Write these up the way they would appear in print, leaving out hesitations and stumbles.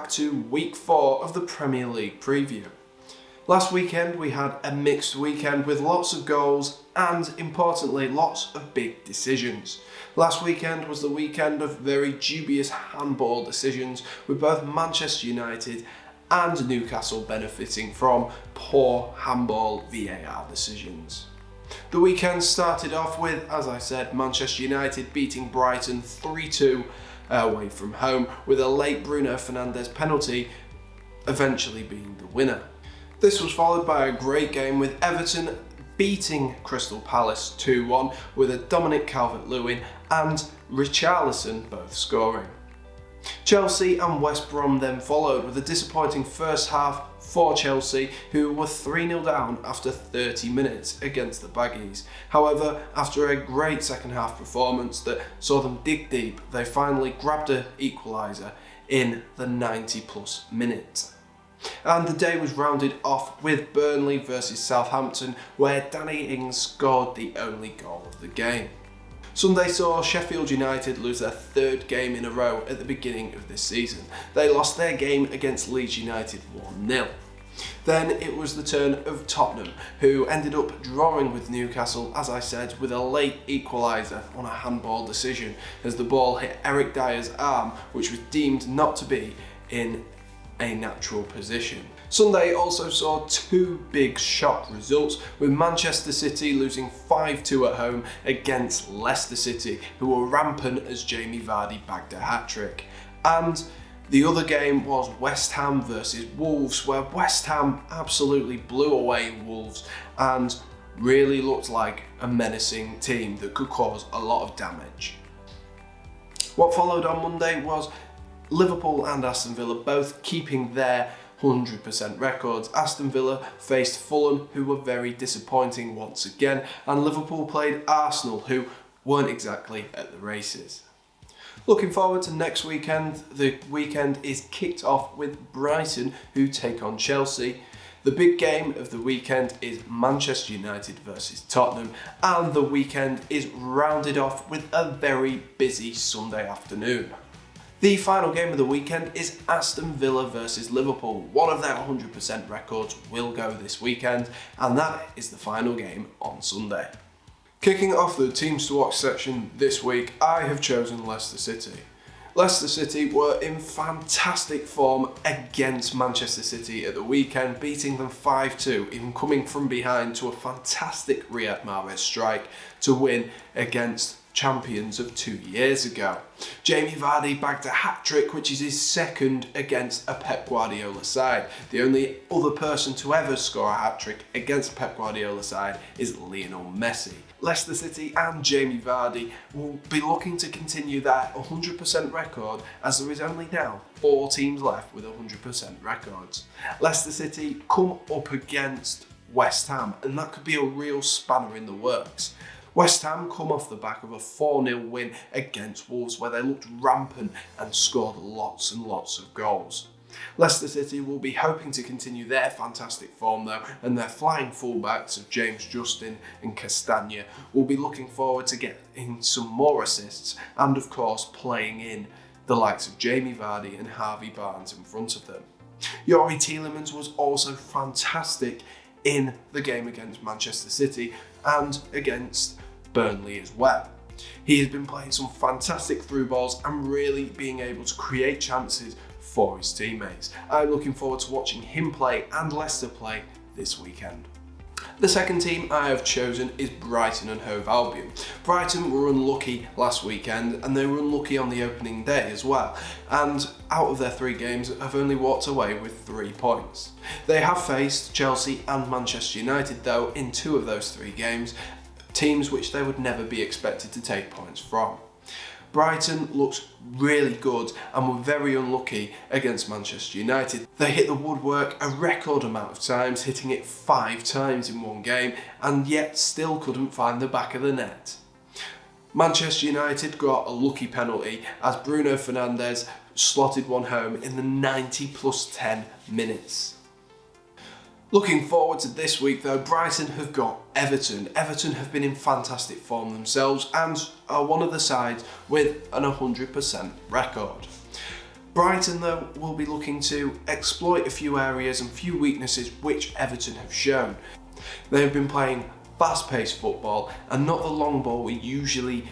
back to week 4 of the Premier League preview. Last weekend we had a mixed weekend with lots of goals and, importantly, lots of big decisions. Last weekend was the weekend of very dubious handball decisions, with both Manchester United and Newcastle benefiting from poor handball VAR decisions. The weekend started off with, as I said, Manchester United beating Brighton 3-2 away from home, with a late Bruno Fernandes penalty eventually being the winner. This was followed by a great game with Everton beating Crystal Palace 2-1 with a Dominic Calvert-Lewin and Richarlison both scoring. Chelsea and West Brom then followed with a disappointing first half for Chelsea, who were 3-0 down after 30 minutes against the Baggies. However, after a great second half performance that saw them dig deep, they finally grabbed an equaliser in the 90+ minute. And the day was rounded off with Burnley versus Southampton, where Danny Ings scored the only goal of the game. Sunday saw Sheffield United lose their 3rd game in a row at the beginning of this season. They lost their game against Leeds United 1-0. Then it was the turn of Tottenham, who ended up drawing with Newcastle, as I said, with a late equaliser on a handball decision as the ball hit Eric Dyer's arm, which was deemed not to be in a natural position. Sunday also saw 2 big shock results, with Manchester City losing 5-2 at home against Leicester City, who were rampant as Jamie Vardy bagged a hat-trick. And the other game was West Ham versus Wolves, where West Ham absolutely blew away Wolves and really looked like a menacing team that could cause a lot of damage. What followed on Monday was Liverpool and Aston Villa both keeping their 100% records. Aston Villa faced Fulham, who were very disappointing once again, and Liverpool played Arsenal, who weren't exactly at the races. Looking forward to next weekend, the weekend is kicked off with Brighton, who take on Chelsea. The big game of the weekend is Manchester United versus Tottenham, and the weekend is rounded off with a very busy Sunday afternoon. The final game of the weekend is Aston Villa versus Liverpool. One of their 100% records will go this weekend, and that is the final game on Sunday. Kicking off the teams to watch section this week, I have chosen Leicester City. Leicester City were in fantastic form against Manchester City at the weekend, beating them 5-2, even coming from behind to a fantastic Riyad Mahrez strike to win against champions of 2 years ago. Jamie Vardy bagged a hat-trick, which is his 2nd against a Pep Guardiola side. The only other person to ever score a hat-trick against a Pep Guardiola side is Lionel Messi. Leicester City and Jamie Vardy will be looking to continue their 100% record, as there is only now 4 teams left with 100% records. Leicester City come up against West Ham, and that could be a real spanner in the works. West Ham come off the back of a 4-0 win against Wolves, where they looked rampant and scored lots and lots of goals. Leicester City will be hoping to continue their fantastic form though, and their flying fullbacks of James Justin and Castagna will be looking forward to getting some more assists and, of course, playing in the likes of Jamie Vardy and Harvey Barnes in front of them. Youri Tielemans was also fantastic in the game against Manchester City and against Burnley as well. He has been playing some fantastic through balls and really being able to create chances for his teammates. I'm looking forward to watching him play and Leicester play this weekend. The second team I have chosen is Brighton and Hove Albion. Brighton were unlucky last weekend, and they were unlucky on the opening day as well, and out of their 3 games have only walked away with 3 points. They have faced Chelsea and Manchester United though in 2 of those 3 games, teams which they would never be expected to take points from. Brighton looks really good and were very unlucky against Manchester United. They hit the woodwork a record amount of times, hitting it 5 times in one game, and yet still couldn't find the back of the net. Manchester United got a lucky penalty as Bruno Fernandes slotted one home in the 90+10 minutes. Looking forward to this week though, Brighton have got Everton. Everton have been in fantastic form themselves and are one of the sides with an 100% record. Brighton, though, will be looking to exploit a few areas and few weaknesses which Everton have shown. They have been playing fast-paced football and not the long ball we're usually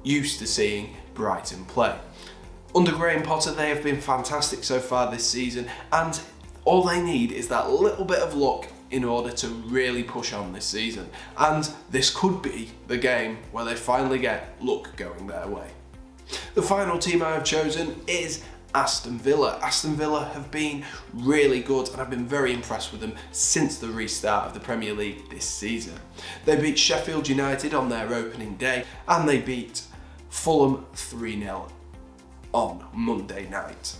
used to seeing Brighton play. Under Graham Potter, they have been fantastic so far this season, and all they need is that little bit of luck in order to really push on this season. And this could be the game where they finally get luck going their way. The final team I have chosen is Aston Villa. Aston Villa have been really good, and I've been very impressed with them since the restart of the Premier League this season. They beat Sheffield United on their opening day, and they beat Fulham 3-0 on Monday night.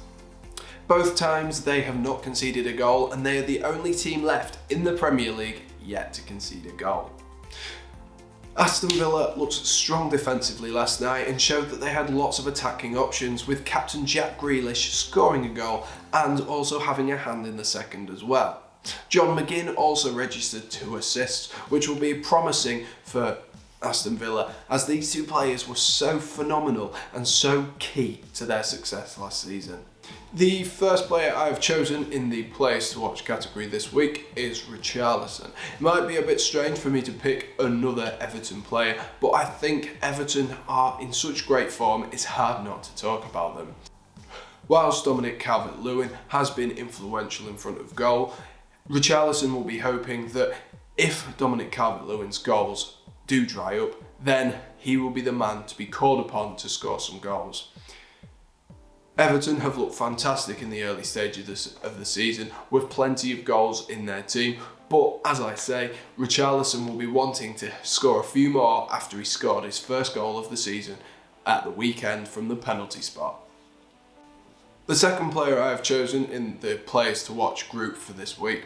Both times they have not conceded a goal, and they are the only team left in the Premier League yet to concede a goal. Aston Villa looked strong defensively last night and showed that they had lots of attacking options, with captain Jack Grealish scoring a goal and also having a hand in the second as well. John McGinn also registered 2 assists, which will be promising for Aston Villa, as these two players were so phenomenal and so key to their success last season. The first player I've chosen in the players to watch category this week is Richarlison. It might be a bit strange for me to pick another Everton player, but I think Everton are in such great form it's hard not to talk about them. Whilst Dominic Calvert-Lewin has been influential in front of goal, Richarlison will be hoping that if Dominic Calvert-Lewin's goals do dry up, then he will be the man to be called upon to score some goals. Everton have looked fantastic in the early stages of the season, with plenty of goals in their team, but as I say, Richarlison will be wanting to score a few more after he scored his first goal of the season at the weekend from the penalty spot. The second player I have chosen in the players to watch group for this week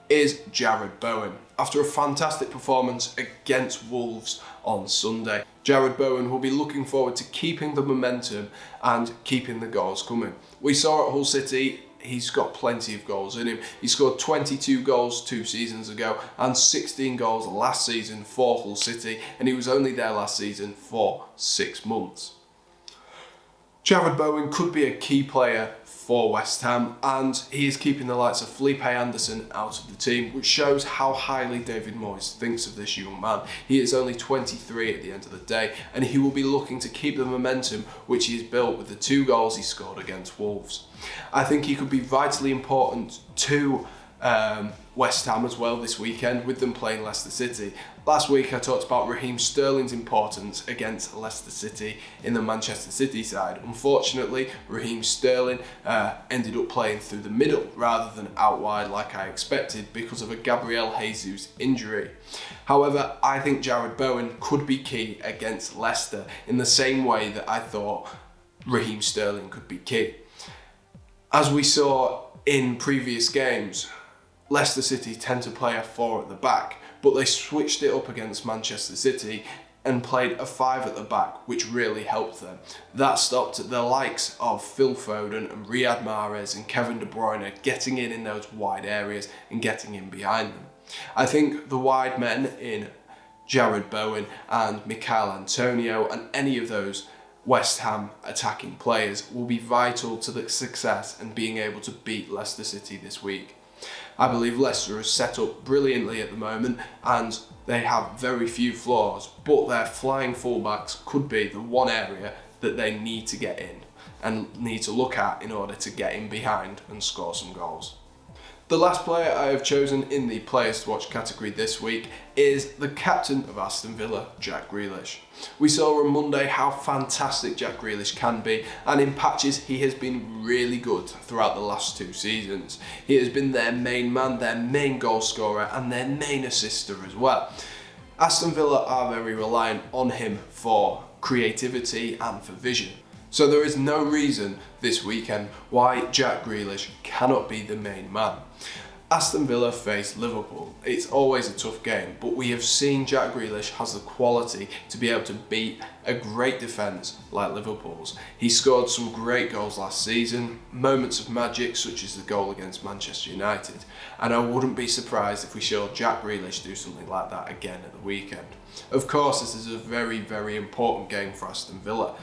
is Jarrod Bowen. After a fantastic performance against Wolves on Sunday, Jarrod Bowen will be looking forward to keeping the momentum and keeping the goals coming. We saw at Hull City, he's got plenty of goals in him. He scored 22 goals 2 seasons ago and 16 goals last season for Hull City, and he was only there last season for 6 months. Jarrod Bowen could be a key player for West Ham, and he is keeping the likes of Felipe Anderson out of the team, which shows how highly David Moyes thinks of this young man. He is only 23 at the end of the day, and he will be looking to keep the momentum which he has built with the 2 goals he scored against Wolves. I think he could be vitally important to West Ham as well this weekend, with them playing Leicester City. Last week I talked about Raheem Sterling's importance against Leicester City in the Manchester City side. Unfortunately, Raheem Sterling ended up playing through the middle rather than out wide like I expected because of a Gabriel Jesus injury. However, I think Jarrod Bowen could be key against Leicester in the same way that I thought Raheem Sterling could be key. As we saw in previous games, Leicester City tend to play a 4 at the back, but they switched it up against Manchester City and played a 5 at the back, which really helped them. That stopped the likes of Phil Foden and Riyad Mahrez and Kevin De Bruyne getting in those wide areas and getting in behind them. I think the wide men in Jarrod Bowen and Michail Antonio and any of those West Ham attacking players will be vital to the success and being able to beat Leicester City this week. I believe Leicester is set up brilliantly at the moment and they have very few flaws, but their flying fullbacks could be the one area that they need to get in and need to look at in order to get in behind and score some goals. The last player I have chosen in the players to watch category this week is the captain of Aston Villa, Jack Grealish. We saw on Monday how fantastic Jack Grealish can be, and in patches he has been really good throughout the last 2 seasons. He has been their main man, their main goal scorer and their main assister as well. Aston Villa are very reliant on him for creativity and for vision. So there is no reason this weekend why Jack Grealish cannot be the main man. Aston Villa face Liverpool. It's always a tough game, but we have seen Jack Grealish has the quality to be able to beat a great defence like Liverpool's. He scored some great goals last season, moments of magic such as the goal against Manchester United, and I wouldn't be surprised if we saw Jack Grealish do something like that again at the weekend. Of course, this is a very, very important game for Aston Villa.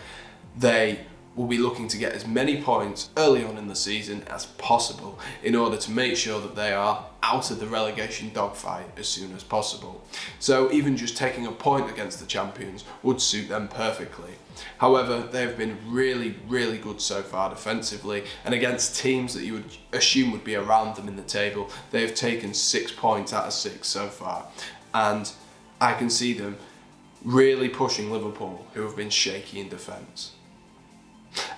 They will be looking to get as many points early on in the season as possible in order to make sure that they are out of the relegation dogfight as soon as possible. So even just taking a point against the champions would suit them perfectly. However, they've been really, really good so far defensively, and against teams that you would assume would be around them in the table, they have taken 6 points out of 6 so far. And I can see them really pushing Liverpool, who have been shaky in defence.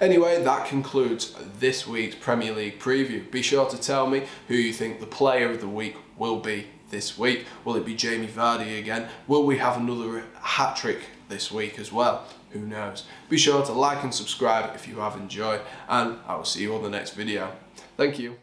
Anyway, that concludes this week's Premier League preview. Be sure to tell me who you think the player of the week will be this week. Will it be Jamie Vardy again? Will we have another hat-trick this week as well? Who knows? Be sure to like and subscribe if you have enjoyed, and I will see you on the next video. Thank you.